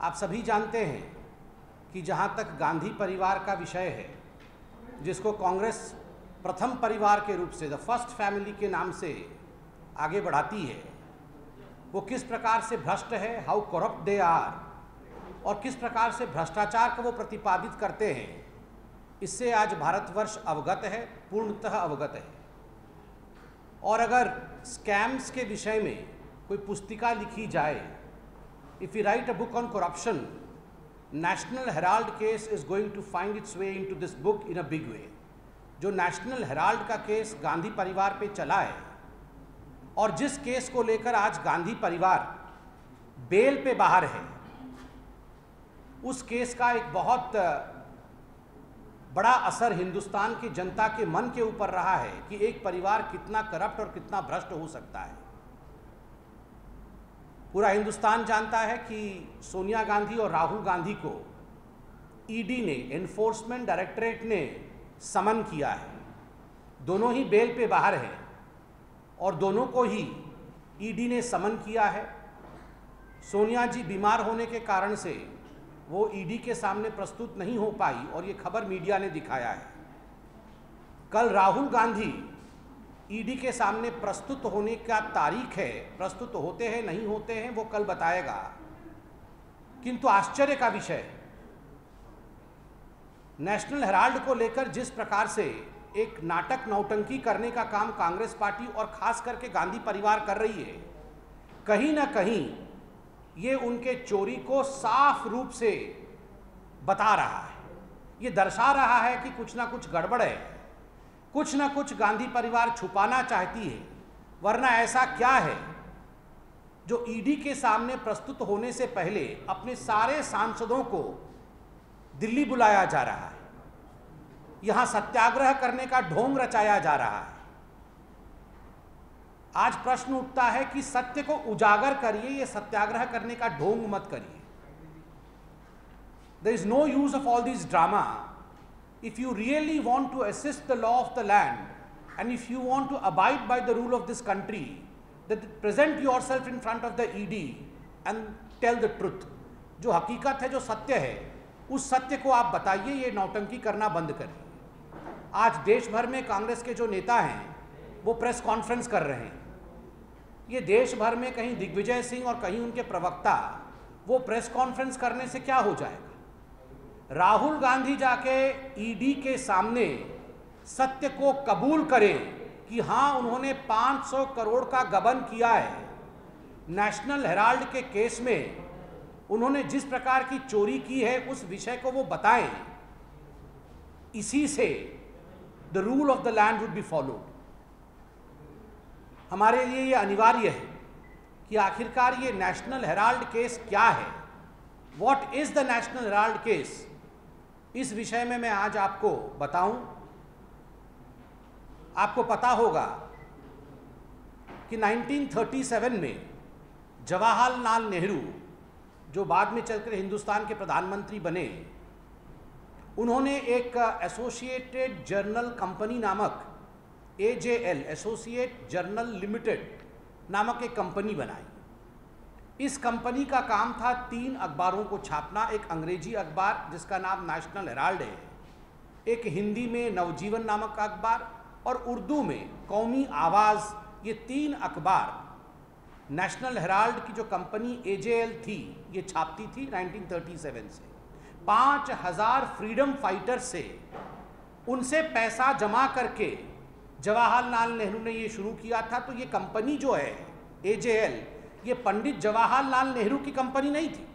आप सभी जानते हैं कि जहाँ तक गांधी परिवार का विषय है, जिसको कांग्रेस प्रथम परिवार के रूप से द फर्स्ट फैमिली के नाम से आगे बढ़ाती है, वो किस प्रकार से भ्रष्ट है, हाउ करप्ट दे आर, और किस प्रकार से भ्रष्टाचार को वो प्रतिपादित करते हैं, इससे आज भारतवर्ष अवगत है, पूर्णतः अवगत है। और अगर स्कैम्स के विषय में कोई पुस्तिका लिखी जाए, if you write a book on corruption, National Herald case is going to find its way into this book in a big way. जो नेशनल हेराल्ड का केस गांधी परिवार पे चला है और जिस केस को लेकर आज गांधी परिवार बेल पे बाहर है, उस केस का एक बहुत बड़ा असर हिंदुस्तान की जनता के मन के ऊपर रहा है कि एक परिवार कितना करप्ट और कितना भ्रष्ट हो सकता है। पूरा हिंदुस्तान जानता है कि सोनिया गांधी और राहुल गांधी को ईडी ने, एनफोर्समेंट डायरेक्टरेट ने समन किया है। दोनों ही बेल पे बाहर हैं और दोनों को ही ईडी ने समन किया है। सोनिया जी बीमार होने के कारण से वो ईडी के सामने प्रस्तुत नहीं हो पाई और ये खबर मीडिया ने दिखाया है। कल राहुल गांधी ईडी के सामने प्रस्तुत होने का तारीख है, प्रस्तुत होते हैं नहीं होते हैं वो कल बताएगा। किंतु आश्चर्य का विषय, नेशनल हेराल्ड को लेकर जिस प्रकार से एक नाटक नौटंकी करने का काम कांग्रेस पार्टी और खास करके गांधी परिवार कर रही है, कहीं ना कहीं ये उनके चोरी को साफ रूप से बता रहा है। ये दर्शा रहा है कि कुछ ना कुछ गड़बड़ है, कुछ ना कुछ गांधी परिवार छुपाना चाहती है। वरना ऐसा क्या है जो ईडी के सामने प्रस्तुत होने से पहले अपने सारे सांसदों को दिल्ली बुलाया जा रहा है, यहां सत्याग्रह करने का ढोंग रचाया जा रहा है। आज प्रश्न उठता है कि सत्य को उजागर करिए, ये सत्याग्रह करने का ढोंग मत करिए। There is no use of all this drama. If you really want to assist the law of the land and if you want to abide by the rule of this country, then present yourself in front of the ED and tell the truth. जो हकीकत है, जो सत्य है, उस सत्य को आप बताइए, ये नौटंकी करना बंद करिए। आज देश भर में कांग्रेस के जो नेता हैं वो प्रेस कॉन्फ्रेंस कर रहे हैं। ये देश भर में कहीं दिग्विजय सिंह और कहीं उनके प्रवक्ता, वो प्रेस कॉन्फ्रेंस करने से क्या हो जाएगा। राहुल गांधी जाके ईडी के सामने सत्य को कबूल करें कि हाँ उन्होंने 500 करोड़ का गबन किया है। नेशनल हेराल्ड के केस में उन्होंने जिस प्रकार की चोरी की है उस विषय को वो बताएं। इसी से the rule of the land would be followed. हमारे लिए ये अनिवार्य है कि आखिरकार ये नेशनल हेराल्ड केस क्या है, what is the national Herald case. इस विषय में मैं आज आपको बताऊं। आपको पता होगा कि 1937 में जवाहरलाल नेहरू, जो बाद में चलकर हिंदुस्तान के प्रधानमंत्री बने, उन्होंने एक एसोसिएटेड जर्नल कंपनी नामक AJL, एसोसिएट जर्नल लिमिटेड नामक एक कंपनी बनाई। इस कंपनी का काम था 3 अखबारों को छापना। एक अंग्रेजी अखबार जिसका नाम नेशनल हेराल्ड है, एक हिंदी में नवजीवन नामक अखबार और उर्दू में कौमी आवाज़। ये 3 अखबार नेशनल हेराल्ड की जो कंपनी AJL थी ये छापती थी 1937 से। 5000 फ्रीडम फाइटर से उनसे पैसा जमा करके जवाहरलाल नेहरू ने ये शुरू किया था। तो ये कंपनी जो है AJL, ये पंडित जवाहरलाल नेहरू की कंपनी नहीं थी।